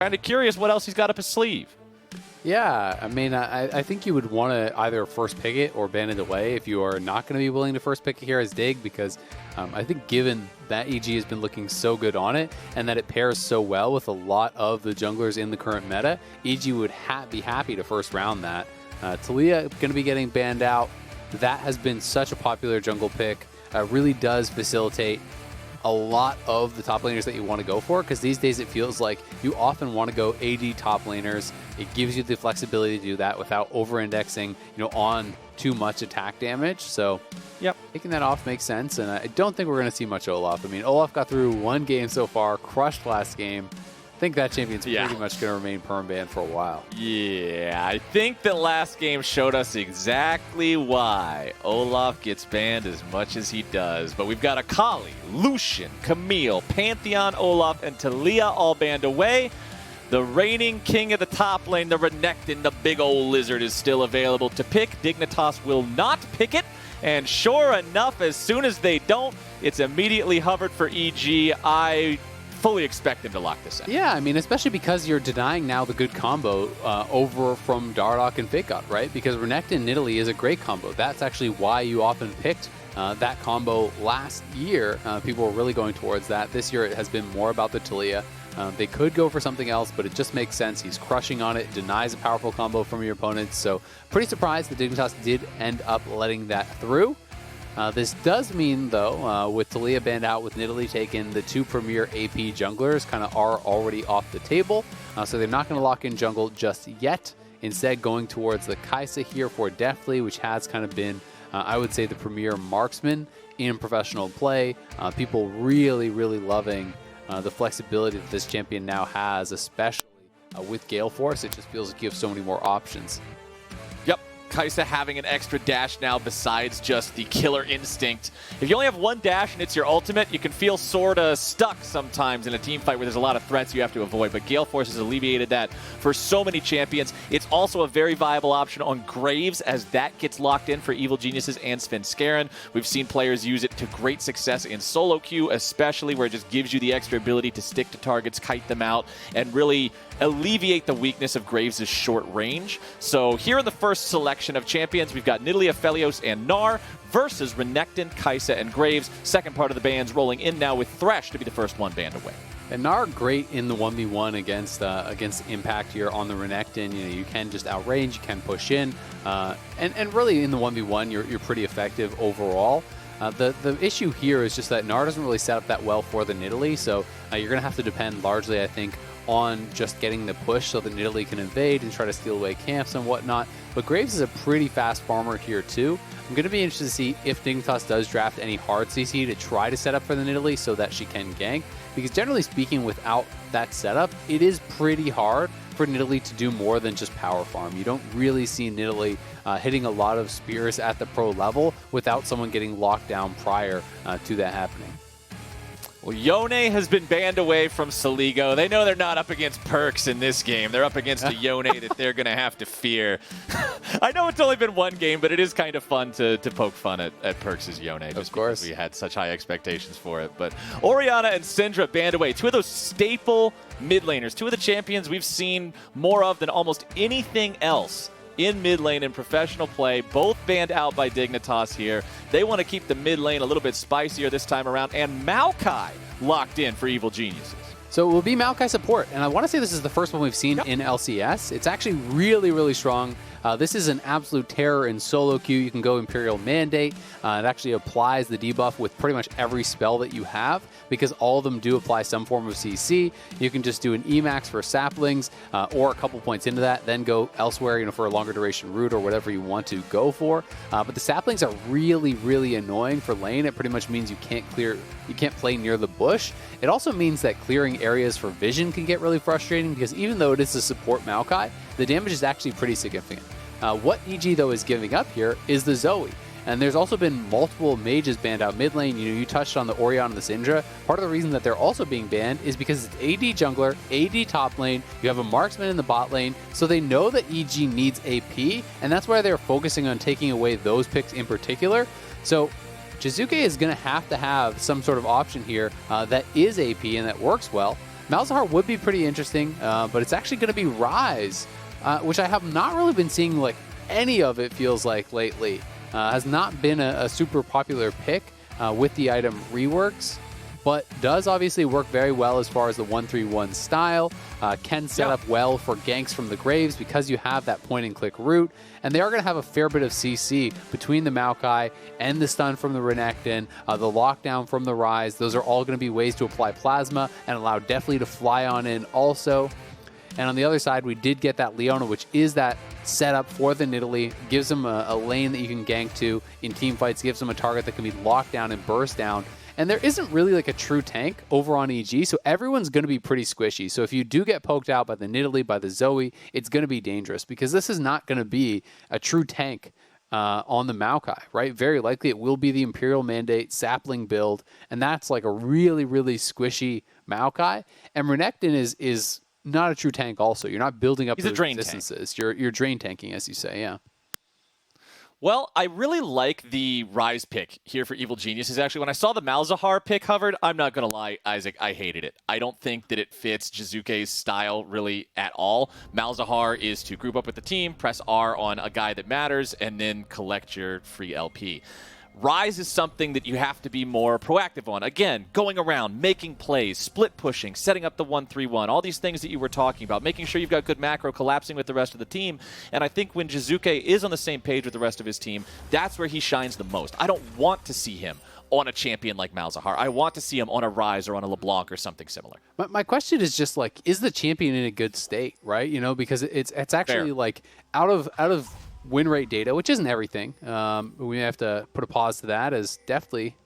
Kind of curious what else he's got up his sleeve. Yeah, I mean, I think you would want to either first pick it or ban it away if you are not going to be willing to first pick it here as Dig, because I think given that EG has been looking so good on it and that it pairs so well with a lot of the junglers in the current meta, EG would be happy to first round that. Taliyah going to be getting banned out. That has been such a popular jungle pick. Really does facilitate a lot of the top laners that you want to go for, because these days it feels like you often want to go AD top laners. It gives you the flexibility to do that without over-indexing, on too much attack damage. So, yep, taking that off makes sense, and I don't think we're going to see much Olaf. I mean, Olaf got through one game so far, crushed last game. I think that champion's pretty much going to remain perm banned for a while. Yeah, I think the last game showed us exactly why Olaf gets banned as much as he does. But we've got Akali, Lucian, Camille, Pantheon, Olaf, and Taliyah all banned away. The reigning king of the top lane, the Renekton, the big old lizard, is still available to pick. Dignitas will not pick it. And sure enough, as soon as they don't, it's immediately hovered for EG. I fully expect them to lock this in. Yeah, I mean, especially because you're denying now the good combo over from Dardoch and FakeGod, right? Because Renekton Nidalee is a great combo. That's actually why you often picked that combo last year. People were really going towards that. This year it has been more about the Taliyah. They could go for something else, but it just makes sense. He's crushing on it, denies a powerful combo from your opponents. So pretty surprised that Dignitas did end up letting that through. This does mean, though, with Taliyah banned out, with Nidalee taken, the two premier AP junglers kind of are already off the table. So they're not going to lock in jungle just yet. Instead, going towards the Kai'Sa here for Deathly, which has kind of been, I would say, the premier marksman in professional play. People really, really loving the flexibility that this champion now has, especially with Gale Force. It just feels like you have so many more options. Yep. Kai'Sa having an extra dash now besides just the killer instinct. If you only have one dash and it's your ultimate, you can feel sort of stuck sometimes in a team fight where there's a lot of threats you have to avoid, but Gale Force has alleviated that for so many champions. It's also a very viable option on Graves as that gets locked in for Evil Geniuses and Svenskeren. We've seen players use it to great success in solo queue, especially where it just gives you the extra ability to stick to targets, kite them out, and really alleviate the weakness of Graves' short range. So here in the first selection of champions, we've got Nidalee, Aphelios, and Gnar versus Renekton, Kai'Sa, and Graves. Second part of the bans rolling in now with Thresh to be the first one banned away. And Gnar great in the 1v1 against Impact here on the Renekton. You can just outrange, you can push in, and really in the 1v1 you're pretty effective overall. The issue here is just that Gnar doesn't really set up that well for the Nidalee, so you're going to have to depend largely, I think, on just getting the push so that Nidalee can invade and try to steal away camps and whatnot. But Graves is a pretty fast farmer here too. I'm going to be interested to see if Dignitas does draft any hard CC to try to set up for the Nidalee so that she can gank. Because generally speaking, without that setup, it is pretty hard for Nidalee to do more than just power farm. You don't really see Nidalee hitting a lot of spears at the pro level without someone getting locked down prior to that happening. Well, Yone has been banned away from Saligo. They know they're not up against Perks in this game. They're up against a Yone that they're going to have to fear. I know it's only been one game, but it is kind of fun to poke fun at Perks' Yone. Of course. We had such high expectations for it. But Orianna and Syndra banned away. Two of those staple mid laners. Two of the champions we've seen more of than almost anything else in mid lane in professional play, both banned out by Dignitas here. They want to keep the mid lane a little bit spicier this time around, and Maokai locked in for Evil Geniuses. So it will be Maokai support, and I want to say this is the first one we've seen in LCS. It's actually really, really strong. This is an absolute terror in solo queue. You can go Imperial Mandate. It actually applies the debuff with pretty much every spell that you have, because all of them do apply some form of CC. You can just do an Emax for saplings, or a couple points into that, then go elsewhere, for a longer duration route or whatever you want to go for. But the saplings are really, really annoying for lane. It pretty much means you can't play near the bush. It also means that clearing areas for vision can get really frustrating, because even though it is a support Maokai, the damage is actually pretty significant. What EG, though, is giving up here is the Zoe. And there's also been multiple mages banned out mid lane. You touched on the Orianna and the Syndra. Part of the reason that they're also being banned is because it's AD jungler, AD top lane, you have a marksman in the bot lane, so they know that EG needs AP, and that's why they're focusing on taking away those picks in particular. So Jizuke is going to have some sort of option here that is AP and that works well. Malzahar would be pretty interesting, but it's actually going to be Rise, which I have not really been seeing like any of it feels like lately. Has not been a super popular pick with the item reworks, but does obviously work very well as far as the 1-3-1 style. Can set up well for ganks from the Graves because you have that point-and-click route, and they are going to have a fair bit of CC between the Maokai and the stun from the Renekton, the lockdown from the Rise. Those are all going to be ways to apply Plasma and allow Deathly to fly on in also. And on the other side, we did get that Leona, which is that setup for the Nidalee. Gives them a lane that you can gank to in team fights, gives them a target that can be locked down and burst down. And there isn't really like a true tank over on EG, so everyone's going to be pretty squishy. So if you do get poked out by the Nidalee, by the Zoe, it's going to be dangerous because this is not going to be a true tank on the Maokai, right? Very likely it will be the Imperial Mandate sapling build, and that's like a really, really squishy Maokai. And Renekton is not a true tank also. You're not building up those distances. You're drain tanking, as you say, yeah. Well, I really like the Rise pick here for Evil Geniuses. Actually, when I saw the Malzahar pick hovered, I'm not going to lie, Isaac, I hated it. I don't think that it fits Jizuke's style really at all. Malzahar is to group up with the team, press R on a guy that matters, and then collect your free LP. Rise is something that you have to be more proactive on. Again, going around, making plays, split pushing, setting up the 1-3-1, all these things that you were talking about, making sure you've got good macro, collapsing with the rest of the team. And I think when Jizuke is on the same page with the rest of his team, that's where he shines the most. I don't want to see him on a champion like Malzahar. I want to see him on a Rise or on a LeBlanc or something similar. My question is just like, is the champion in a good state, right? You know, because it's actually like out of win rate data, which isn't everything. We have to put a pause to that as Deathly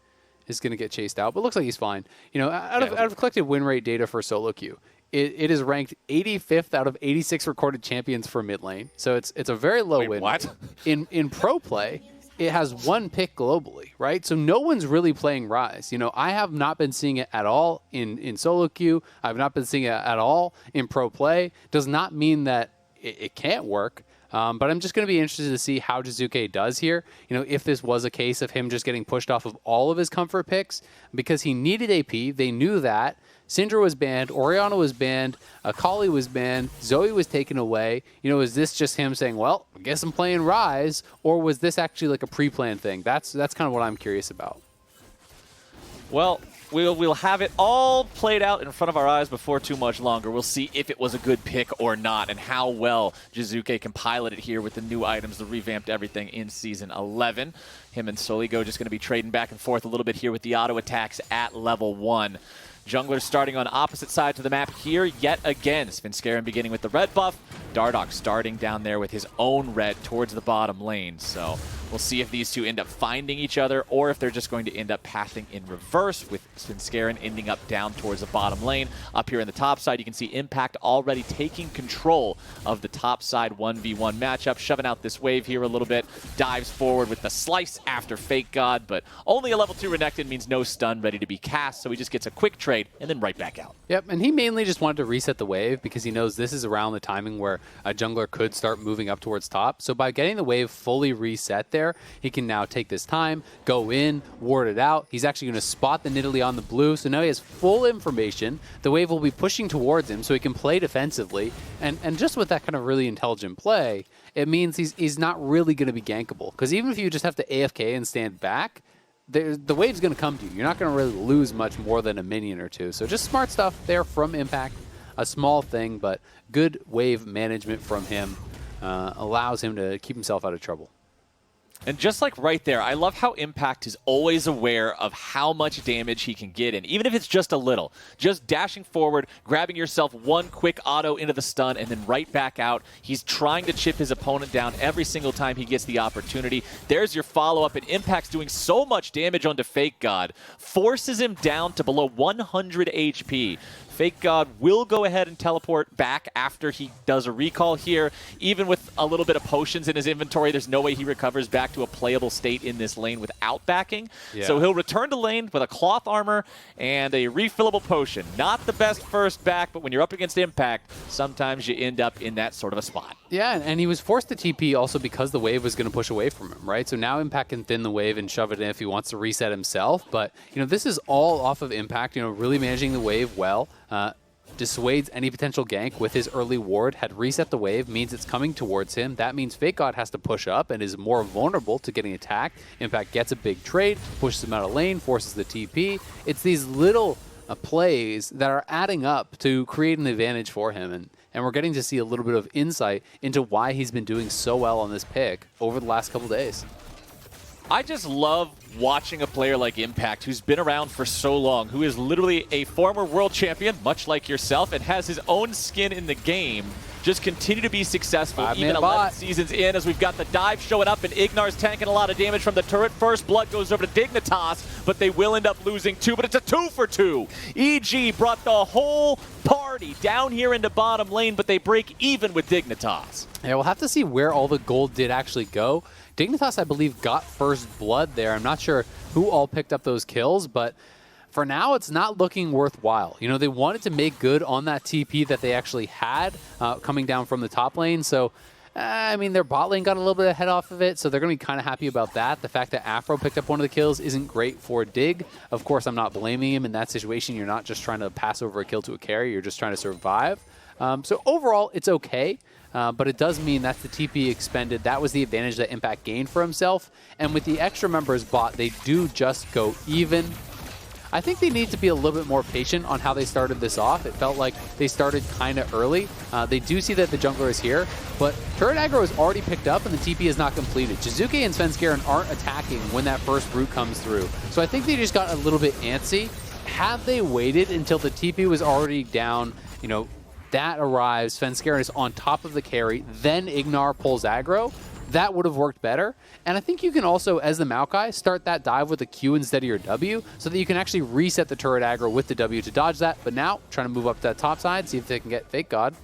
is going to get chased out, but looks like he's fine. You know, out of collected win rate data for solo queue, it is ranked 85th out of 86 recorded champions for mid lane. So it's a very low win. What? In pro play, it has one pick globally, right? So no one's really playing Rise. You know, I have not been seeing it at all in solo queue. I've not been seeing it at all in pro play. Does not mean that it can't work. But I'm just going to be interested to see how Jizuke does here. You know, if this was a case of him just getting pushed off of all of his comfort picks because he needed AP. They knew that. Syndra was banned. Orianna was banned. Akali was banned. Zoe was taken away. You know, is this just him saying, well, I guess I'm playing Rise? Or was this actually like a pre-planned thing? That's kind of what I'm curious about. Well, we'll have it all played out in front of our eyes before too much longer. We'll see if it was a good pick or not and how well Jizuke can pilot it here with the new items, the revamped everything in Season 11. Him and Soligo just going to be trading back and forth a little bit here with the auto attacks at level 1. Junglers starting on opposite sides of the map here yet again. Svenskeren beginning with the red buff. Dardoch starting down there with his own red towards the bottom lane. So we'll see if these two end up finding each other or if they're just going to end up pathing in reverse with Svenskeren ending up down towards the bottom lane. Up here in the top side, you can see Impact already taking control of the top side 1v1 matchup, shoving out this wave here a little bit. Dives forward with the slice after Fake God, but only a level 2 Renekton means no stun ready to be cast, so he just gets a quick trade and then right back out. Yep, and he mainly just wanted to reset the wave because he knows this is around the timing where a jungler could start moving up towards top. So by getting the wave fully reset there, he can now take this time, go in, ward it out. He's actually going to spot the Nidalee on the blue, so now he has full information. The wave will be pushing towards him so he can play defensively. And just with that kind of really intelligent play, it means he's not really going to be gankable. Because even if you just have to AFK and stand back, the wave's going to come to you. You're not going to really lose much more than a minion or two. So just smart stuff there from Impact. A small thing, but good wave management from him allows him to keep himself out of trouble. And just like right there, I love how Impact is always aware of how much damage he can get in, even if it's just a little. Just dashing forward, grabbing yourself one quick auto into the stun, and then right back out. He's trying to chip his opponent down every single time he gets the opportunity. There's your follow-up, and Impact's doing so much damage onto Fake God, forces him down to below 100 HP. Fake God will go ahead and teleport back after he does a recall here. Even with a little bit of potions in his inventory, there's no way he recovers back to a playable state in this lane without backing. Yeah. So he'll return to lane with a cloth armor and a refillable potion. Not the best first back, but when you're up against Impact, sometimes you end up in that sort of a spot. Yeah, and he was forced to TP also because the wave was going to push away from him, right? So now Impact can thin the wave and shove it in if he wants to reset himself. But, you know, this is all off of Impact, you know, really managing the wave well. dissuades any potential gank with his early ward, had reset the wave, means it's coming towards him. That means Fake God has to push up and is more vulnerable to getting attacked. Impact gets a big trade, pushes him out of lane, forces the TP. It's these little plays that are adding up to create an advantage for him. And we're getting to see a little bit of insight into why he's been doing so well on this pick over the last couple days. I just love watching a player like Impact, who's been around for so long, who is literally a former world champion, much like yourself, and has his own skin in the game, just continue to be successful, even 11 seasons in, as we've got the dive showing up, and Ignar's tanking a lot of damage from the turret. First blood goes over to Dignitas, but they will end up losing 2, but it's a 2 for 2. EG brought the whole party down here into bottom lane, but they break even with Dignitas. Yeah, we'll have to see where all the gold did actually go. Dignitas, I believe, got first blood there. I'm not sure who all picked up those kills, but for now, it's not looking worthwhile. You know, they wanted to make good on that TP that they actually had coming down from the top lane. So, I mean, their bot lane got a little bit of head off of it, so they're going to be kind of happy about that. The fact that Afro picked up one of the kills isn't great for Dig. Of course, I'm not blaming him in that situation. You're not just trying to pass over a kill to a carry. You're just trying to survive. So overall, it's okay. But it does mean that's the TP expended. That was the advantage that Impact gained for himself. And with the extra members bought, they do just go even. I think they need to be a little bit more patient on how they started this off. It felt like they started kind of early. They do see that the jungler is here, but turret aggro is already picked up and the TP is not completed. Jizuke and Svenskeren aren't attacking when that first root comes through. So I think they just got a little bit antsy. Had they waited until the TP was already down, you know, that arrives, Svenskeren is on top of the carry, then Ignar pulls aggro, that would have worked better. And I think you can also, as the Maokai, start that dive with a Q instead of your W, so that you can actually reset the turret aggro with the W to dodge that. But now, trying to move up to that top side, see if they can get Fake God.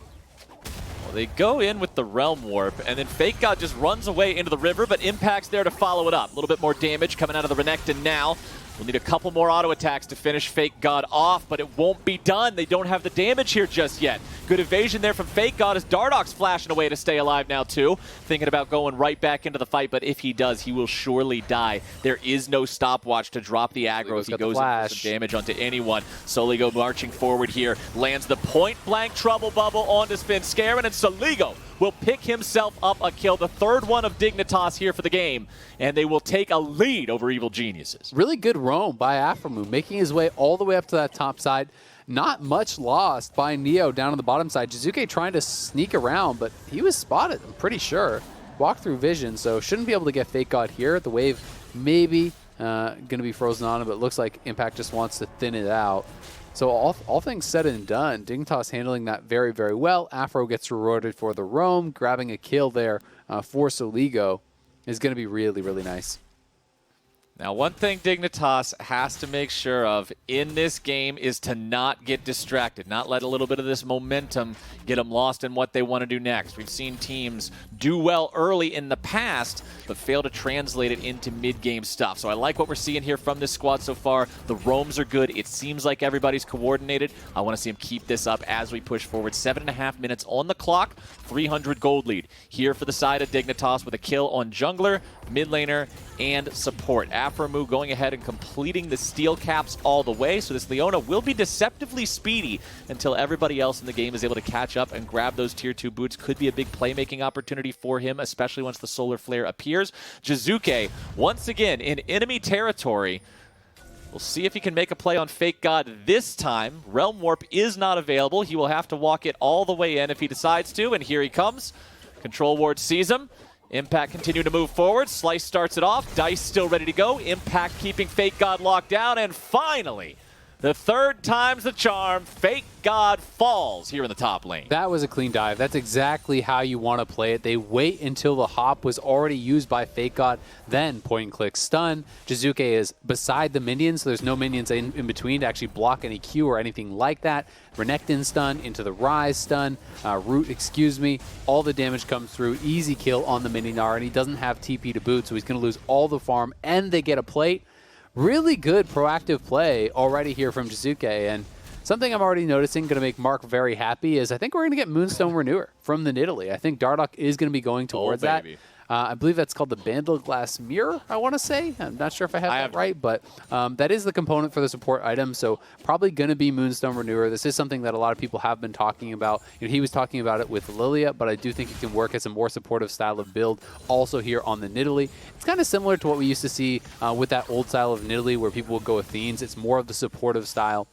Well, they go in with the Realm Warp, and then Fake God just runs away into the river, but Impact's there to follow it up. A little bit more damage coming out of the Renekton now. We'll need a couple more auto attacks to finish Fake God off, but it won't be done. They don't have the damage here just yet. Good evasion there from Fake God as Dardoch's flashing away to stay alive now too. Thinking about going right back into the fight, but if he does, he will surely die. There is no stopwatch to drop the aggro if he goes in for some damage onto anyone. Soligo marching forward here. Lands the point-blank trouble bubble onto Svenskeren, and Soligo will pick himself up a kill, the third one of Dignitas here for the game, and they will take a lead over Evil Geniuses. Really good roam by Aframu, making his way all the way up to that top side. Not much lost by Neo down on the bottom side. Jizuke trying to sneak around, but he was spotted, I'm pretty sure. Walked through vision, so shouldn't be able to get Fake God here. The wave maybe going to be frozen on him, but it looks like Impact just wants to thin it out. So all things said and done, Dignitas handling that very, very well. Afro gets rewarded for the roam. Grabbing a kill there for Soligo is going to be really, really nice. Now, one thing Dignitas has to make sure of in this game is to not get distracted, not let a little bit of this momentum get them lost in what they want to do next. We've seen teams do well early in the past, but fail to translate it into mid-game stuff. So I like what we're seeing here from this squad so far. The roams are good. It seems like everybody's coordinated. I want to see them keep this up as we push forward. 7.5 minutes on the clock, 300 gold lead. Here for the side of Dignitas with a kill on jungler, mid laner, and support. Aframu going ahead and completing the steel caps all the way, so this Leona will be deceptively speedy until everybody else in the game is able to catch up and grab those tier 2 boots. Could be a big playmaking opportunity for him, especially once the solar flare appears. Jizuke, once again in enemy territory. We'll see if he can make a play on Fake God this time. Realm Warp is not available. He will have to walk it all the way in if he decides to, and here he comes. Control Ward sees him. Impact continue to move forward. Slice starts it off. Dice still ready to go. Impact keeping Fake God locked down. And finally, the third time's the charm. Fake God falls here in the top lane. That was a clean dive. That's exactly how you want to play it. They wait until the hop was already used by Fake God, then point and click stun. Jizuke is beside the minions, so there's no minions in between to actually block any Q or anything like that. Renekton stun into the Rise stun, Root, excuse me. All the damage comes through. Easy kill on the Mininar, and he doesn't have TP to boot, so he's going to lose all the farm, and they get a plate. Really good proactive play already here from Jizuke, and something I'm already noticing going to make Mark very happy is I think we're going to get Moonstone Renewer from the Nidalee. I think Dardoch is going to be going towards that. I believe that's called the Bandle Glass Mirror, I want to say. I'm not sure if I have that right, but that is the component for the support item, so probably going to be Moonstone Renewer. This is something that a lot of people have been talking about. He was talking about it with Lilia, but I do think it can work as a more supportive style of build also here on the Nidalee. It's kind of similar to what we used to see with that old style of Nidalee where people would go with Fiends. It's more of the supportive style.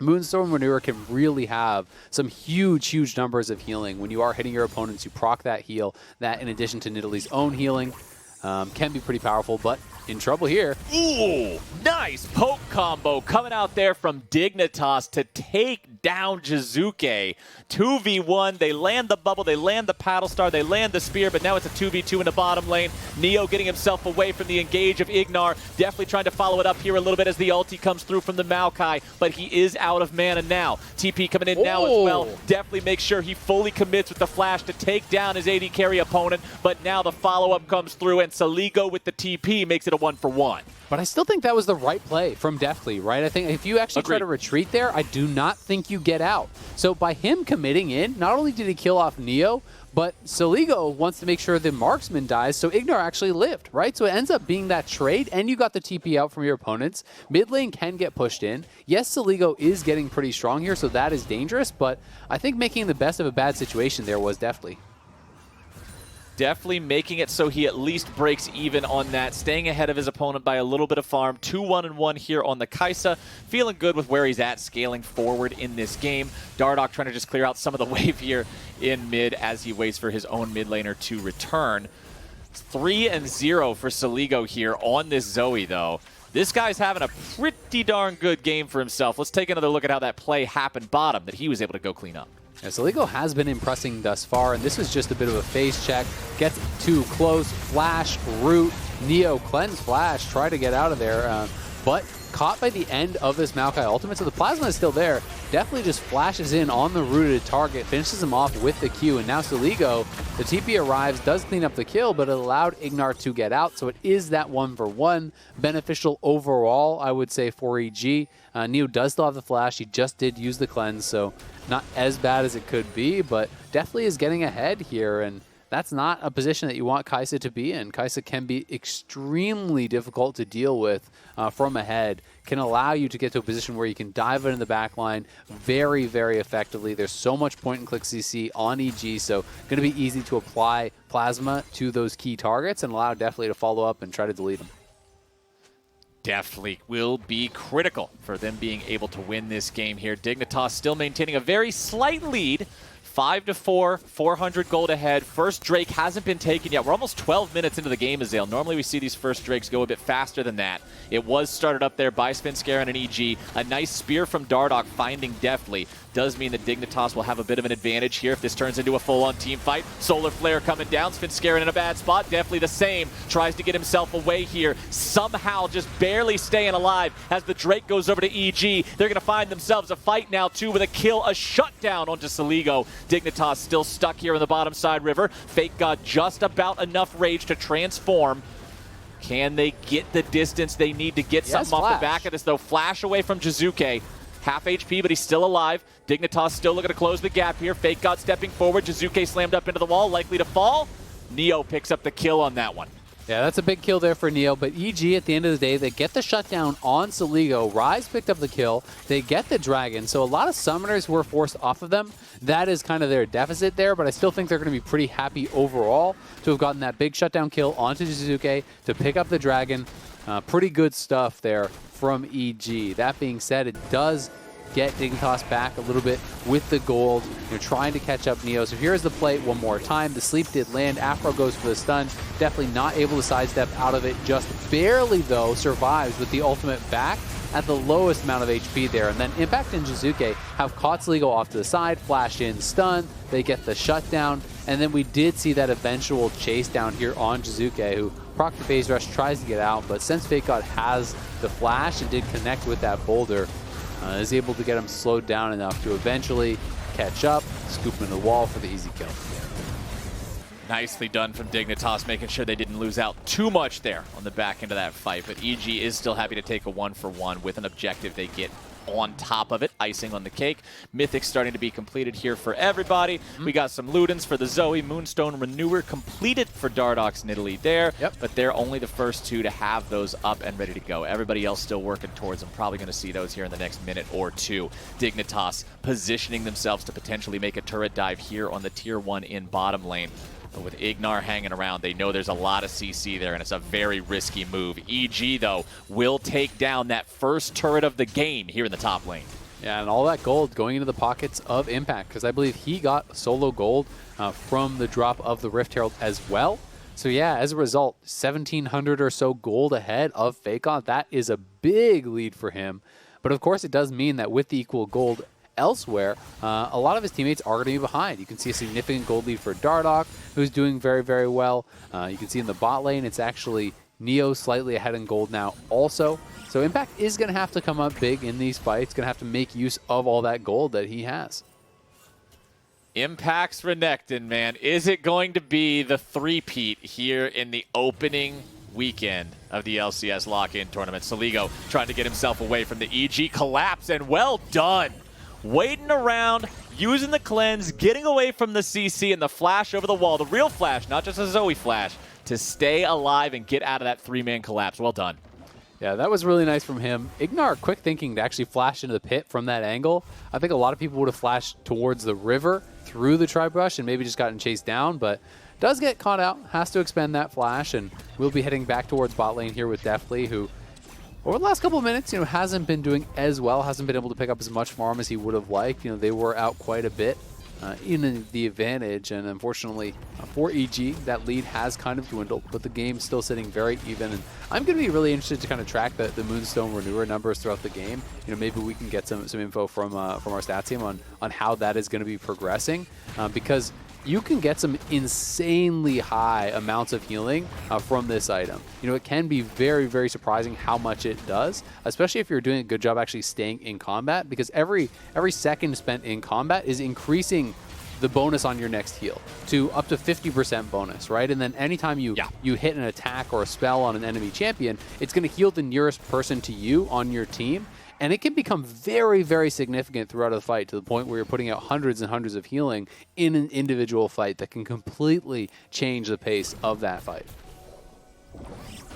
Moonstone Renewer can really have some huge numbers of healing. When you are hitting your opponents, you proc that heal. That, in addition to Nidalee's own healing, can be pretty powerful, but in trouble here. Ooh, nice poke combo coming out there from Dignitas to take down Jizuke. 2v1, they land the bubble, they land the paddle star, they land the spear, but now it's a 2v2 in the bottom lane. Neo getting himself away from the engage of Ignar, definitely trying to follow it up here a little bit as the ulti comes through from the Maokai, but he is out of mana now. TP coming in now as well, definitely make sure he fully commits with the flash to take down his AD carry opponent, but now the follow-up comes through and Saligo with the TP makes it a 1-for-1. But I still think that was the right play from Deftly, right? I think if you actually try to retreat there, I do not think you get out. So by him committing in, not only did he kill off Neo, but Saligo wants to make sure the marksman dies, so Ignar actually lived, right? So it ends up being that trade, and you got the TP out from your opponents. Mid lane can get pushed in. Yes, Saligo is getting pretty strong here, so that is dangerous, but I think making the best of a bad situation there was Deftly. Definitely making it so he at least breaks even on that, staying ahead of his opponent by a little bit of farm. 2-1-1 here on the Kai'Sa. Feeling good with where he's at, scaling forward in this game. Dardoch trying to just clear out some of the wave here in mid as he waits for his own mid laner to return. 3-0 for Saligo here on this Zoe, though. This guy's having a pretty darn good game for himself. Let's take another look at how that play happened bottom that he was able to go clean up. Yeah, Saligo has been impressing thus far, and this was just a bit of a phase check. Gets too close, flash, root, Neo cleanse flash, try to get out of there, but caught by the end of this Maokai ultimate, so the plasma is still there. Definitely just flashes in on the rooted target, finishes him off with the Q, and now Saligo, the TP arrives, does clean up the kill, but it allowed Ignar to get out, so it is that 1-for-1. Beneficial overall, I would say, for EG. Neo does still have the flash, he just did use the cleanse, so not as bad as it could be, but definitely is getting ahead here, and that's not a position that you want Kai'Sa to be in. Kai'Sa can be extremely difficult to deal with from ahead, can allow you to get to a position where you can dive in the back line very effectively. There's so much point-and-click CC on EG, so going to be easy to apply Plasma to those key targets and allow Deftly to follow up and try to delete them. Definitely will be critical for them being able to win this game here. Dignitas still maintaining a very slight lead. 5-4, 400 gold ahead. First Drake hasn't been taken yet. We're almost 12 minutes into the game, Azale. Normally we see these first Drakes go a bit faster than that. It was started up there by Svenskeren and EG. A nice spear from Dardoch finding Deftly. Does mean that Dignitas will have a bit of an advantage here if this turns into a full-on team fight. Solar Flare coming down. Svenskeren in a bad spot. Definitely the same. Tries to get himself away here. Somehow just barely staying alive as the Drake goes over to EG. They're going to find themselves a fight now, too, with a kill, a shutdown onto Saligo. Dignitas still stuck here in the bottom side river. Fake God just about enough rage to transform. Can they get the distance they need to get something off the back of this, though? Flash away from Jizuke. Half HP, but he's still alive. Dignitas still looking to close the gap here. Fake God stepping forward. Jizuke slammed up into the wall, likely to fall. Neo picks up the kill on that one. Yeah, that's a big kill there for Neo, but EG at the end of the day, they get the shutdown on Saligo. Ryze picked up the kill. They get the dragon, so a lot of summoners were forced off of them. That is kind of their deficit there, but I still think they're going to be pretty happy overall to have gotten that big shutdown kill onto Jizuke, to pick up the dragon. Pretty good stuff there from EG. That being said, it does get Dignitas back a little bit with the gold. You're trying to catch up Neo. So here's the play one more time. The sleep did land. Afro goes for the stun. Definitely not able to sidestep out of it. Just barely, though, survives with the ultimate back at the lowest amount of HP there. And then Impact and Jizuke have caught Saligo off to the side, flash in, stun. They get the shutdown. And then we did see that eventual chase down here on Jizuke, who proc the phase rush, tries to get out. But since Fake God has the flash and did connect with that boulder, is able to get him slowed down enough to eventually catch up, scoop him in the wall for the easy kill. Nicely done from Dignitas, making sure they didn't lose out too much there on the back end of that fight. But EG is still happy to take a 1-for-1 with an objective they get on top of it, icing on the cake. Mythic's starting to be completed here for everybody. We got some Ludens for the Zoe, Moonstone Renewer completed for Dardox and Italy there, but they're only the first two to have those up and ready to go. Everybody else still working towards them. Probably going to see those here in the next minute or two. Dignitas positioning themselves to potentially make a turret dive here on the tier 1 in bottom lane. But with Ignar hanging around, they know there's a lot of CC there, and it's a very risky move. EG, though, will take down that first turret of the game here in the top lane. Yeah, and all that gold going into the pockets of Impact, because I believe he got solo gold from the drop of the Rift Herald as well. So yeah, as a result, 1,700 or so gold ahead of Faker. That is a big lead for him. But of course, it does mean that with the equal gold elsewhere, a lot of his teammates are going to be behind. You can see a significant gold lead for Dardoch, who's doing very, very well. You can see in the bot lane, it's actually Neo slightly ahead in gold now also. So Impact is going to have to come up big in these fights, going to have to make use of all that gold that he has. Impact's Renekton, man. Is it going to be the three-peat here in the opening weekend of the LCS Lock-In tournament? Soligo trying to get himself away from the EG collapse, and well done. Waiting around, using the cleanse, getting away from the CC and the flash over the wall, the real flash, not just a Zoe flash, to stay alive and get out of that three-man collapse. Well done. Yeah, that was really nice from him. Ignar, quick thinking to actually flash into the pit from that angle. I think a lot of people would have flashed towards the river through the tri-brush and maybe just gotten chased down, but does get caught out, has to expend that flash, and we'll be heading back towards bot lane here with Deathly, who over the last couple of minutes, hasn't been doing as well, hasn't been able to pick up as much farm as he would have liked. They were out quite a bit in the advantage, and unfortunately for EG, that lead has kind of dwindled, but the game's still sitting very even. And I'm going to be really interested to kind of track the Moonstone Renewer numbers throughout the game. Maybe we can get some info from our stats team on how that is going to be progressing, because you can get some insanely high amounts of healing from this item. It can be very, very surprising how much it does, especially if you're doing a good job actually staying in combat, because every second spent in combat is increasing the bonus on your next heal to up to 50% bonus, right? And then anytime you hit an attack or a spell on an enemy champion, it's going to heal the nearest person to you on your team. And it can become very, very significant throughout a fight to the point where you're putting out hundreds and hundreds of healing in an individual fight that can completely change the pace of that fight.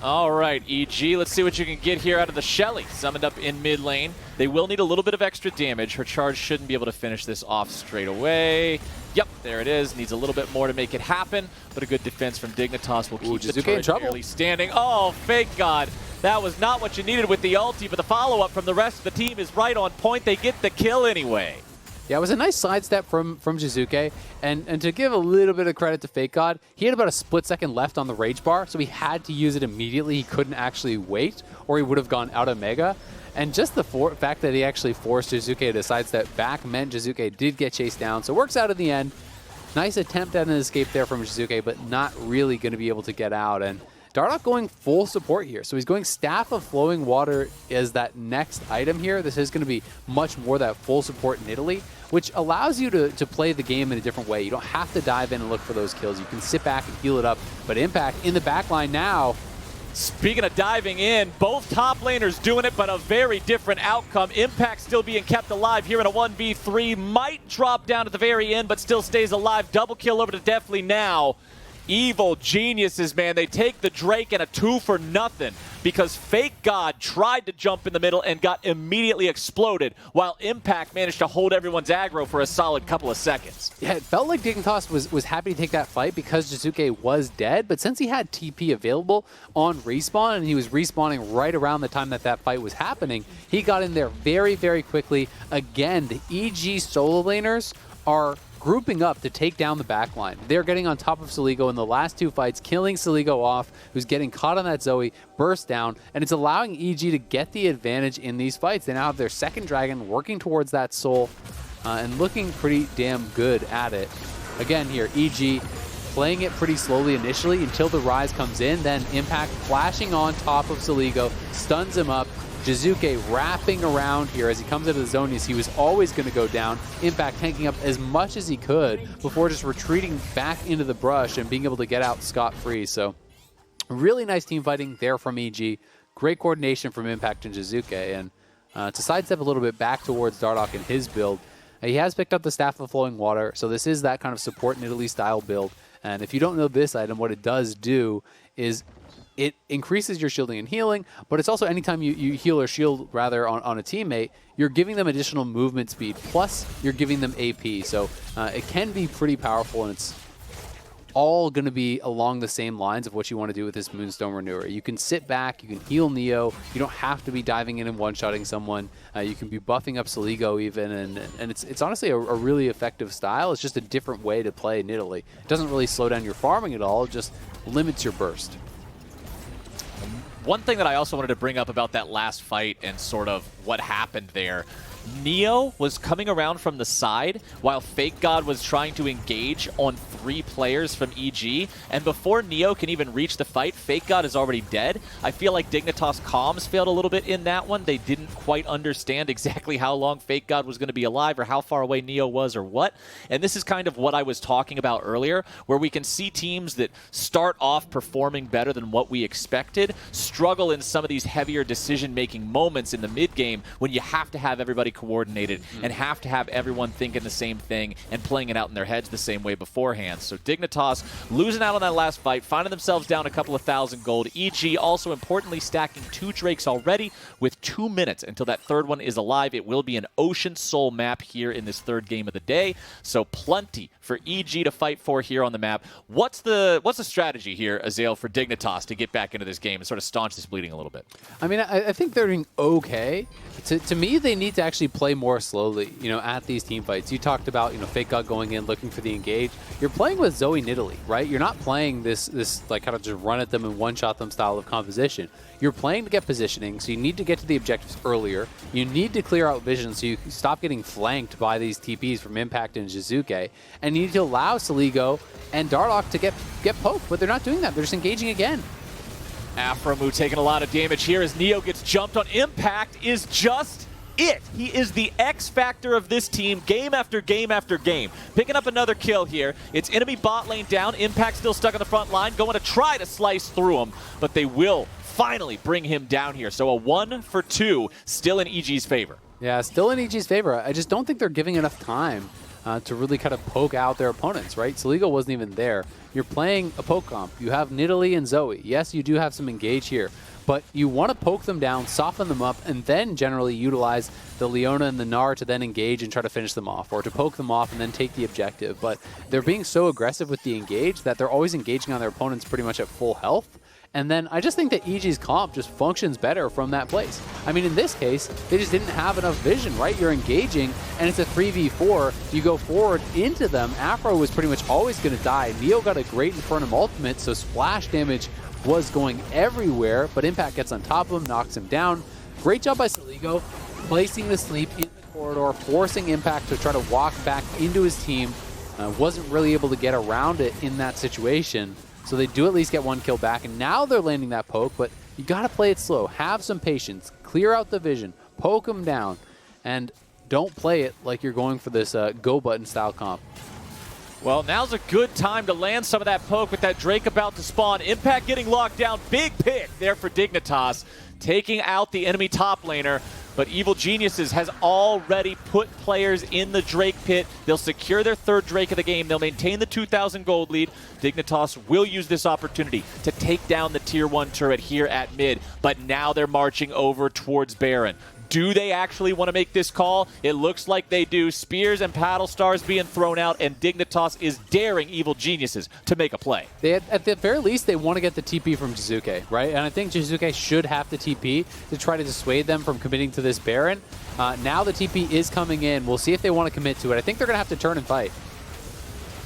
All right, EG, let's see what you can get here out of the Shelly. Summoned up in mid lane. They will need a little bit of extra damage. Her charge shouldn't be able to finish this off straight away. Yep, there it is. Needs a little bit more to make it happen, but a good defense from Dignitas will keep the turret barely standing. Oh, fake God. That was not what you needed with the ulti, but the follow-up from the rest of the team is right on point. They get the kill anyway. Yeah, it was a nice sidestep from Jizuke, and to give a little bit of credit to Fake God, he had about a split second left on the rage bar, so he had to use it immediately. He couldn't actually wait, or he would have gone out of Mega. And just the fact that he actually forced Jizuke to sidestep back meant Jizuke did get chased down, so it works out in the end. Nice attempt at an escape there from Jizuke, but not really going to be able to get out. And Dardoch going full support here. So he's going Staff of Flowing Water as that next item here. This is going to be much more that full support in Italy, which allows you to play the game in a different way. You don't have to dive in and look for those kills. You can sit back and heal it up. But Impact in the backline now. Speaking of diving in, both top laners doing it, but a very different outcome. Impact still being kept alive here in a 1v3. Might drop down at the very end, but still stays alive. Double kill over to Deathly now. Evil geniuses, man. They take the Drake and a 2 for nothing because Fake God tried to jump in the middle and got immediately exploded, while Impact managed to hold everyone's aggro for a solid couple of seconds. Yeah, it felt like Dignitas was happy to take that fight because Jizuke was dead, but since he had TP available on respawn and he was respawning right around the time that fight was happening, he got in there very, very quickly. Again, the EG solo laners are grouping up to take down the backline. They're getting on top of Soligo in the last two fights, killing Soligo off, who's getting caught on that Zoe, burst down, and it's allowing EG to get the advantage in these fights. They now have their second dragon working towards that soul and looking pretty damn good at it. Again here, EG playing it pretty slowly initially until the Rise comes in, then Impact flashing on top of Soligo, stuns him up. Jizuke wrapping around here as he comes into the zone as he was always going to go down. Impact tanking up as much as he could before just retreating back into the brush and being able to get out scot-free. So really nice team fighting there from EG. Great coordination from Impact and Jizuke. And to sidestep a little bit back towards Dardoch and his build. He has picked up the Staff of Flowing Water, so this is that kind of support Nidalee style build. And if you don't know this item, what it does do is it increases your shielding and healing, but it's also anytime you heal or shield rather on a teammate, you're giving them additional movement speed, plus you're giving them AP. So it can be pretty powerful, and it's all going to be along the same lines of what you want to do with this Moonstone Renewer. You can sit back, you can heal Neo, you don't have to be diving in and one-shotting someone. You can be buffing up Soligo even, and it's honestly a really effective style. It's just a different way to play Nidalee. It doesn't really slow down your farming at all, it just limits your burst. One thing that I also wanted to bring up about that last fight and sort of what happened there, Neo was coming around from the side while Fake God was trying to engage on 3 players from EG, and before Neo can even reach the fight, Fake God is already dead. I feel like Dignitas comms failed a little bit in that one. They didn't quite understand exactly how long Fake God was going to be alive or how far away Neo was or what, and this is kind of what I was talking about earlier, where we can see teams that start off performing better than what we expected struggle in some of these heavier decision-making moments in the mid-game when you have to have everybody coordinated and have to have everyone thinking the same thing and playing it out in their heads the same way beforehand. So Dignitas losing out on that last fight, finding themselves down a couple of thousand gold. EG also importantly stacking 2 Drakes already with 2 minutes until that third one is alive. It will be an Ocean Soul map here in this third game of the day. So plenty for EG to fight for here on the map. What's the strategy here, Azael, for Dignitas to get back into this game and sort of staunch this bleeding a little bit? I mean, I think they're doing okay. To me, they need to actually play more slowly, at these team fights. You talked about, Fake God going in, looking for the engage. You're playing with Zoe Nidalee, right? You're not playing this like kind of just run at them and one-shot them style of composition. You're playing to get positioning, so you need to get to the objectives earlier. You need to clear out vision so you stop getting flanked by these TPs from Impact and Jizuke. And you need to allow Soligo and Dardoch to get poked, but they're not doing that. They're just engaging again. Aframu taking a lot of damage here as Neo gets jumped on. Impact is just it. He is the X factor of this team game after game after game. Picking up another kill here. It's enemy bot lane down. Impact still stuck on the front line, going to try to slice through him, but they will finally bring him down here. So a 1 for 2 still in EG's favor. Yeah, still in EG's favor. I just don't think they're giving enough time to really kind of poke out their opponents, right? Soligo wasn't even there. You're playing a poke comp. You have Nidalee and Zoe. Yes, you do have some engage here, but you want to poke them down, soften them up, and then generally utilize the Leona and the Gnar to then engage and try to finish them off, or to poke them off and then take the objective. But they're being so aggressive with the engage that they're always engaging on their opponents pretty much at full health. And then I just think that EG's comp just functions better from that place. I mean, in this case, they just didn't have enough vision, right? You're engaging, and it's a 3v4. You go forward into them. Afro was pretty much always going to die. Neo got a great Infernum ultimate, so splash damage was going everywhere, but Impact gets on top of him, knocks him down. Great job by Soligo, placing the sleep in the corridor, forcing Impact to try to walk back into his team. Wasn't really able to get around it in that situation. So they do at least get 1 kill back, and now they're landing that poke, but you got to play it slow. Have some patience. Clear out the vision. Poke them down. And don't play it like you're going for this go button style comp. Well, now's a good time to land some of that poke with that Drake about to spawn. Impact getting locked down. Big pick there for Dignitas, taking out the enemy top laner. But Evil Geniuses has already put players in the Drake pit. They'll secure their 3rd Drake of the game. They'll maintain the 2,000 gold lead. Dignitas will use this opportunity to take down the Tier 1 turret here at mid. But now they're marching over towards Baron. Do they actually want to make this call? It looks like they do. Spears and paddle stars being thrown out, and Dignitas is daring Evil Geniuses to make a play. At the very least, they want to get the TP from Jizuke, right? And I think Jizuke should have the TP to try to dissuade them from committing to this Baron. Now the TP is coming in. We'll see if they want to commit to it. I think they're going to have to turn and fight.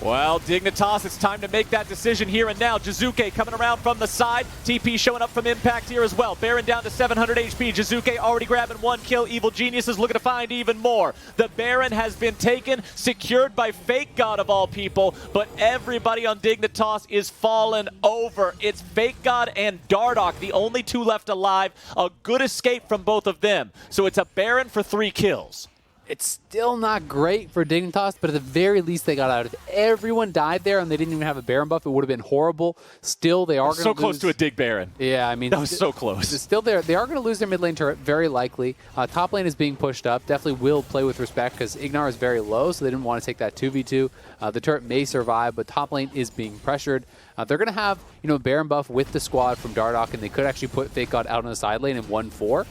Well, Dignitas, it's time to make that decision here and now. Jizuke coming around from the side. TP showing up from Impact here as well. Baron down to 700 HP. Jizuke already grabbing 1 kill. Evil Genius is looking to find even more. The Baron has been taken, secured by Fake God of all people, but everybody on Dignitas is fallen over. It's Fake God and Dardoch, the only 2 left alive. A good escape from both of them. So it's a Baron for 3 kills. It's still not great for Dignitas, but at the very least they got out. If everyone died there and they didn't even have a Baron buff, it would have been horrible. Still, they are going to so close to a Dig Baron. Yeah, I mean, that was so close. Still, they are going to lose their mid lane turret, very likely. Top lane is being pushed up. Definitely will play with respect because Ignar is very low, so they didn't want to take that 2v2. The turret may survive, but top lane is being pressured. They're going to have a Baron buff with the squad from Dardoch, and they could actually put Fake God out on the side lane in 1-4.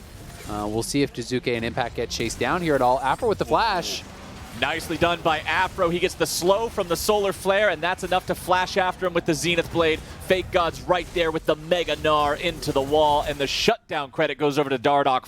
We'll see if Jizuke and Impact get chased down here at all. Afro with the flash. Nicely done by Afro. He gets the slow from the Solar Flare, and that's enough to flash after him with the Zenith Blade. Fake God's right there with the Mega Gnar into the wall, and the shutdown credit goes over to Dardoch.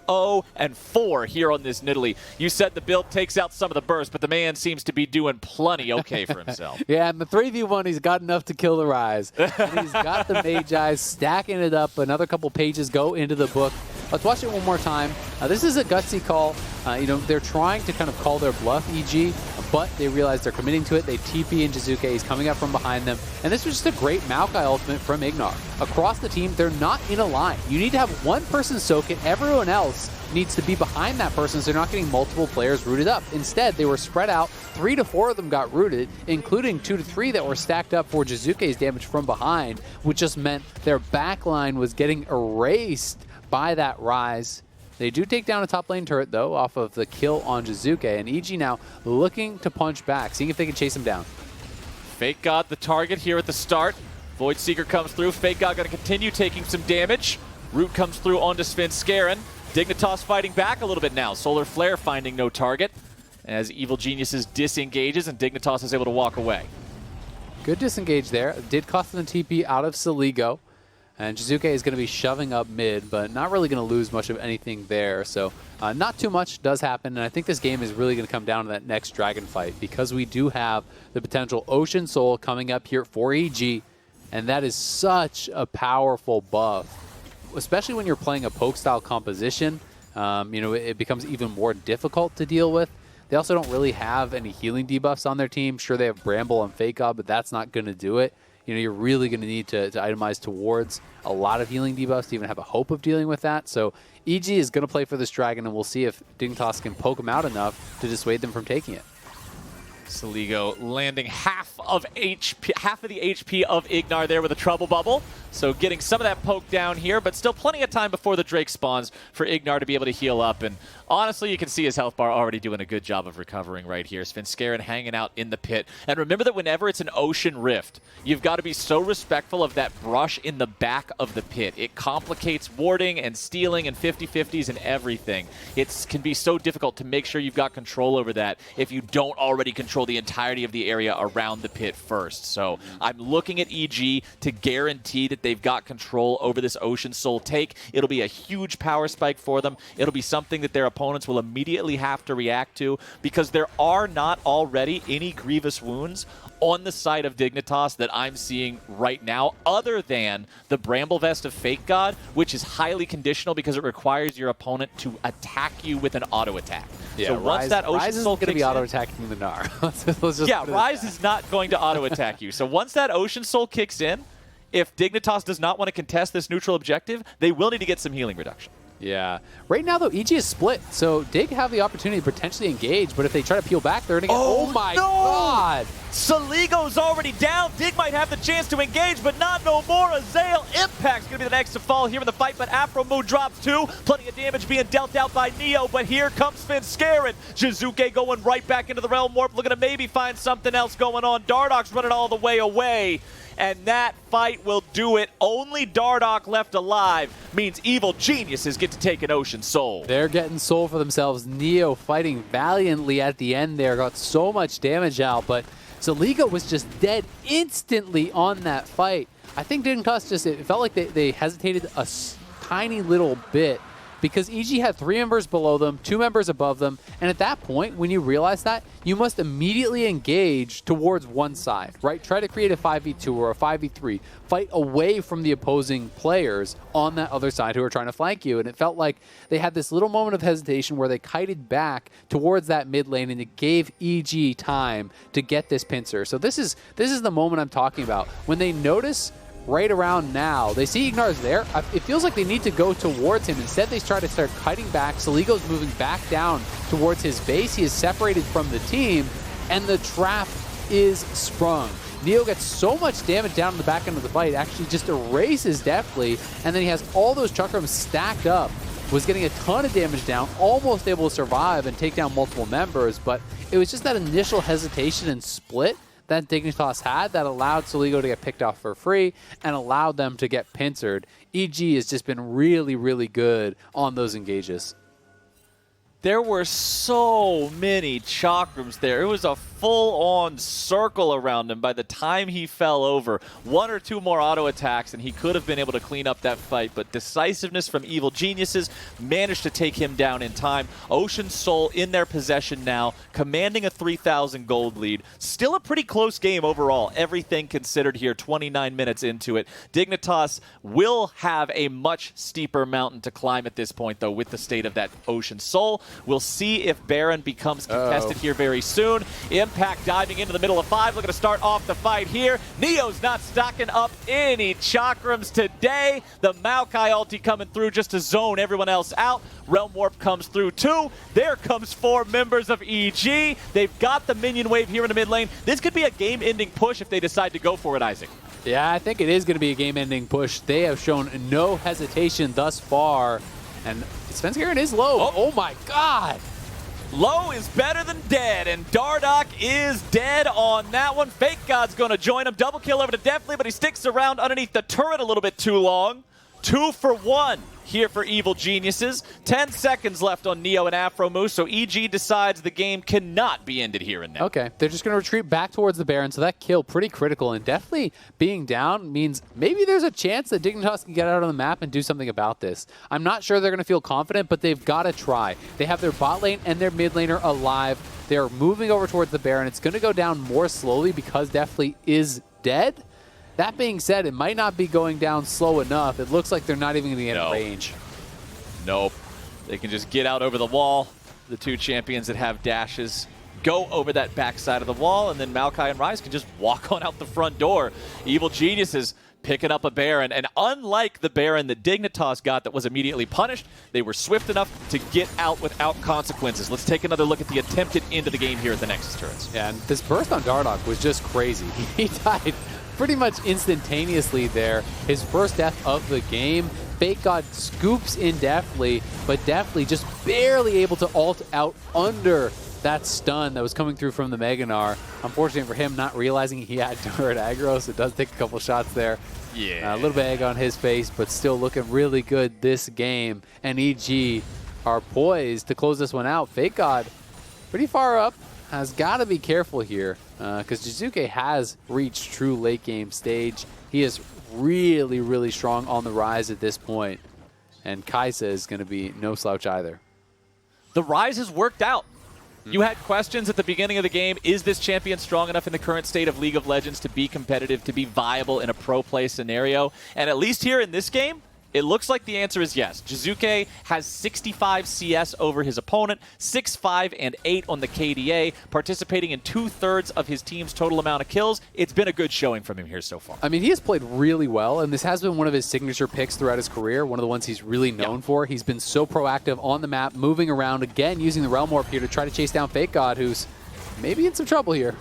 4-0-4 here on this Nidalee. You said the build takes out some of the burst, but the man seems to be doing plenty okay for himself. Yeah, in the 3v1, he's got enough to kill the Rise. And he's got the Magi stacking it up. Another couple pages go into the book. Let's watch it one more time. This is a gutsy call. They're trying to kind of call their bluff, EG, but they realize they're committing to it. They TP in Jizuke. He's coming up from behind them. And this was just a great Maokai ultimate from Ignar. Across the team, they're not in a line. You need to have one person soak it. Everyone else needs to be behind that person so they're not getting multiple players rooted up. Instead, they were spread out. 3 to 4 of them got rooted, including 2 to 3 that were stacked up for Jizuke's damage from behind, which just meant their backline was getting erased by that Rise. They do take down a top lane turret, though, off of the kill on Jizuke, and EG now looking to punch back, seeing if they can chase him down. Fake God the target here at the start. Void Seeker comes through. Fake God going to continue taking some damage. Root comes through onto Svenskeren. Dignitas fighting back a little bit now. Solar Flare finding no target as Evil Geniuses disengages, and Dignitas is able to walk away. Good disengage there. Did cost them the TP out of Saligo. And Jizuke is going to be shoving up mid, but not really going to lose much of anything there. So not too much does happen, and I think this game is really going to come down to that next dragon fight because we do have the potential Ocean Soul coming up here for EG, and that is such a powerful buff, especially when you're playing a poke-style composition. It becomes even more difficult to deal with. They also don't really have any healing debuffs on their team. Sure, they have Bramble and Fake God, but that's not going to do it. You're really going to need to itemize towards a lot of healing debuffs to even have a hope of dealing with that. So EG is going to play for this dragon, and we'll see if Dignitas can poke him out enough to dissuade them from taking it. Saligo landing half of the HP of Ignar there with a Trouble Bubble. So getting some of that poke down here, but still plenty of time before the Drake spawns for Ignar to be able to heal up. And honestly, you can see his health bar already doing a good job of recovering right here. Svenskeren hanging out in the pit. And remember that whenever it's an Ocean Rift, you've got to be so respectful of that brush in the back of the pit. It complicates warding and stealing and 50-50s and everything. It can be so difficult to make sure you've got control over that if you don't already control the entirety of the area around the pit first. So I'm looking at EG to guarantee that they've got control over this Ocean Soul take. It'll be a huge power spike for them. It'll be something that their opponents will immediately have to react to because there are not already any grievous wounds on the side of Dignitas that I'm seeing right now, other than the Bramble Vest of Fake God, which is highly conditional because it requires your opponent to attack you with an auto attack. Yeah, so once that Ocean Soul is going to be auto attacking the Gnar. Yeah, Rise is not going to auto attack you. So once that Ocean Soul kicks in, if Dignitas does not want to contest this neutral objective, they will need to get some healing reduction. Yeah. Right now, though, EG is split, so Dig have the opportunity to potentially engage, but if they try to peel back, they're going to get... Oh, my God! Saligo's already down. Dig might have the chance to engage, but not no more. Azael Impact's going to be the next to fall here in the fight, but Afro Moon drops 2. Plenty of damage being dealt out by Neo, but here comes Svenskeren. Jizuke going right back into the Realm Warp, looking to maybe find something else going on. Dardoch's running all the way away. And that fight will do it. Only Dardoch left alive means Evil Geniuses get to take an Ocean Soul. They're getting soul for themselves. Neo fighting valiantly at the end there. Got so much damage out, but Saligo was just dead instantly on that fight. I think Dignitas it felt like they hesitated a tiny little bit because EG had 3 members below them, 2 members above them, and at that point, when you realize that, you must immediately engage towards one side, right? Try to create a 5v2 or a 5v3. Fight away from the opposing players on that other side who are trying to flank you, and it felt like they had this little moment of hesitation where they kited back towards that mid lane, and it gave EG time to get this pincer. So this is the moment I'm talking about. When they notice right around now. They see Ignar's there. It feels like they need to go towards him. Instead, they try to start cutting back. Soligo's moving back down towards his base. He is separated from the team, and the trap is sprung. Neo gets so much damage down in the back end of the fight, actually just erases deftly, and then he has all those chakrams stacked up. Was getting a ton of damage down, almost able to survive and take down multiple members, but it was just that initial hesitation and split that Dignitas had that allowed Soligo to get picked off for free and allowed them to get pincered. EG has just been really, really good on those engages. There were so many chakrams there. It was a full-on circle around him by the time he fell over. One or two more auto attacks, and he could have been able to clean up that fight, but decisiveness from Evil Geniuses managed to take him down in time. Ocean Soul in their possession now, commanding a 3,000 gold lead. Still a pretty close game overall, everything considered here, 29 minutes into it. Dignitas will have a much steeper mountain to climb at this point, though, with the state of that Ocean Soul. We'll see if Baron becomes contested here very soon. Impact diving into the middle of 5, looking to start off the fight here. Neo's not stocking up any chakrams today. The Maokai ulti coming through just to zone everyone else out. Realm Warp comes through too. There comes 4 members of EG. They've got the minion wave here in the mid lane. This could be a game-ending push if they decide to go for it, Isaac. Yeah, I think it is going to be a game-ending push. They have shown no hesitation thus far. And Svenskeren is low. Oh my god! Low is better than dead, and Dardoch is dead on that one. Fake God's going to join him. Double kill over to Deftly, but he sticks around underneath the turret a little bit too long. 2 for 1 here for Evil Geniuses. 10 seconds left on Neo and Afromoose, so EG decides the game cannot be ended here and now. Okay, they're just going to retreat back towards the Baron, so that kill pretty critical, and definitely being down means maybe there's a chance that Dignitas can get out on the map and do something about this. I'm not sure they're going to feel confident, but they've got to try. They have their bot lane and their mid laner alive. They're moving over towards the Baron. It's going to go down more slowly because Deftly is dead. That being said, it might not be going down slow enough. It looks like they're not even going to get in range. Nope. They can just get out over the wall. The 2 champions that have dashes go over that backside of the wall, and then Maokai and Ryze can just walk on out the front door. Evil Geniuses picking up a Baron, and unlike the Baron that Dignitas got that was immediately punished, they were swift enough to get out without consequences. Let's take another look at the attempted end of the game here at the Nexus turrets. Yeah, and this burst on Dardoch was just crazy. He died pretty much instantaneously there. His first death of the game. Fake God scoops in Deftly, but Deftly just barely able to ult out under that stun that was coming through from the Meganar. Unfortunately for him, not realizing he had turret aggro, so it does take a couple shots there. Yeah. A little bit egg on his face, but still looking really good this game. And EG are poised to close this one out. Fake God pretty far up. Has got to be careful here because Jizuke has reached true late game stage. He is really, really strong on the rise at this point. And Kaisa is going to be no slouch either. The rise has worked out. You had questions at the beginning of the game. Is this champion strong enough in the current state of League of Legends to be competitive, to be viable in a pro play scenario? And at least here in this game, it looks like the answer is yes. Jizuke has 65 CS over his opponent, 6, 5, and 8 on the KDA, participating in 2/3 of his team's total amount of kills. It's been a good showing from him here so far. I mean, he has played really well, and this has been one of his signature picks throughout his career, one of the ones he's really known for. He's been so proactive on the map, moving around, again, using the Realm Warp here to try to chase down Fake God, who's maybe in some trouble here.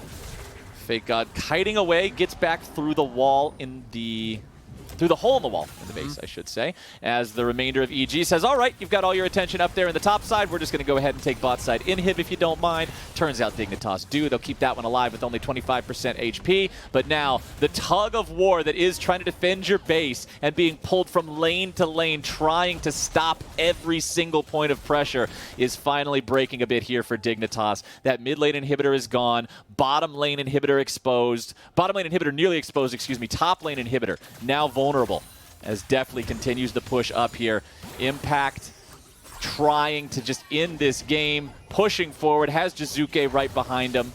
Fake God kiting away, gets back through the wall in the... through the hole in the wall, in the base, I should say, as the remainder of EG says, all right, you've got all your attention up there in the top side. We're just going to go ahead and take bot side inhib if you don't mind. Turns out Dignitas do. They'll keep that one alive with only 25% HP. But now, the tug of war that is trying to defend your base and being pulled from lane to lane, trying to stop every single point of pressure, is finally breaking a bit here for Dignitas. That mid lane inhibitor is gone. Bottom lane inhibitor exposed. Bottom lane inhibitor nearly exposed, excuse me. Top lane inhibitor now vulnerable as Deftly continues the push up here. Impact trying to just end this game, pushing forward, has Jizuke right behind him.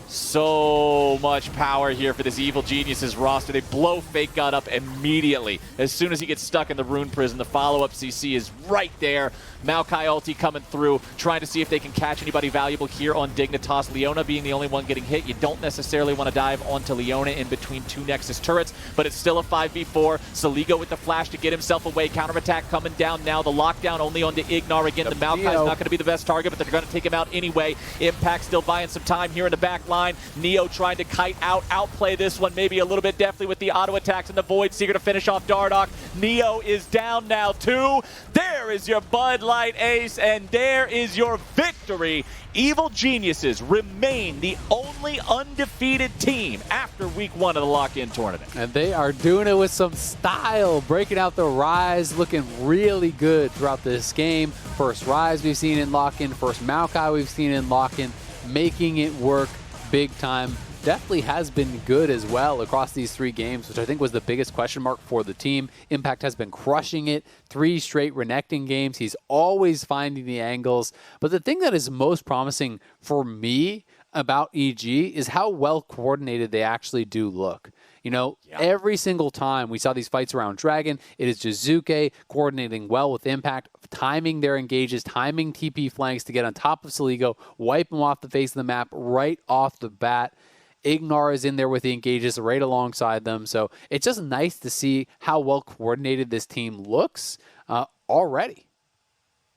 So much power here for this Evil Geniuses roster. They blow Fake God up immediately. As soon as he gets stuck in the Rune Prison, the follow-up CC is right there. Maokai ulti coming through, trying to see if they can catch anybody valuable here on Dignitas. Leona being the only one getting hit. You don't necessarily want to dive onto Leona in between two Nexus turrets, but it's still a 5v4. Saligo with the flash to get himself away. Counterattack coming down now. The lockdown only onto Ignar again. The Maokai's not going to be the best target, but they're going to take him out anyway. Impact still buying some time here in the back line. Neo trying to kite out, outplay this one maybe a little bit deftly with the auto attacks and the Void Seeker to finish off Dardoch. Neo is down now too. There is your Bud Light ace, and there is your victory. Evil Geniuses remain the only undefeated team after week 1 of the Lock-In tournament. And they are doing it with some style, breaking out the Rise, looking really good throughout this game. First Rise we've seen in Lock-In, first Maokai we've seen in Lock-In, making it work big time. Definitely has been good as well across these 3 games, which I think was the biggest question mark for the team. Impact has been crushing it. 3 straight Renekton games. He's always finding the angles. But the thing that is most promising for me about EG is how well coordinated they actually do look. You know, every single time we saw these fights around Dragon, it is Jizuke coordinating well with Impact, timing their engages, timing TP flanks to get on top of Saligo, wipe him off the face of the map right off the bat. Ignar is in there with the engages right alongside them. So it's just nice to see how well coordinated this team looks already.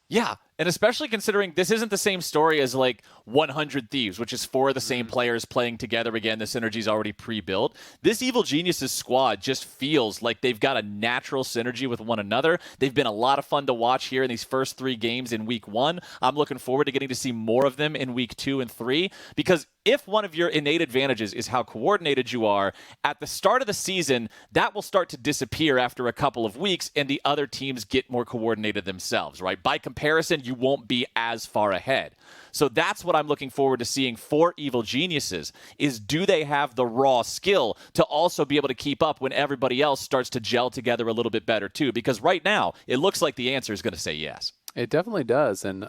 Yeah, and especially considering this isn't the same story as like 100 Thieves, which is 4 of the same players playing together again. The synergy's already pre-built. This Evil Geniuses squad just feels like they've got a natural synergy with one another. They've been a lot of fun to watch here in these first 3 games in week 1. I'm looking forward to getting to see more of them in week 2 and 3, because if one of your innate advantages is how coordinated you are, at the start of the season, that will start to disappear after a couple of weeks, and the other teams get more coordinated themselves, right? By comparison, you won't be as far ahead. So that's what I'm looking forward to seeing for Evil Geniuses, is do they have the raw skill to also be able to keep up when everybody else starts to gel together a little bit better too? Because right now, it looks like the answer is going to say yes. It definitely does. And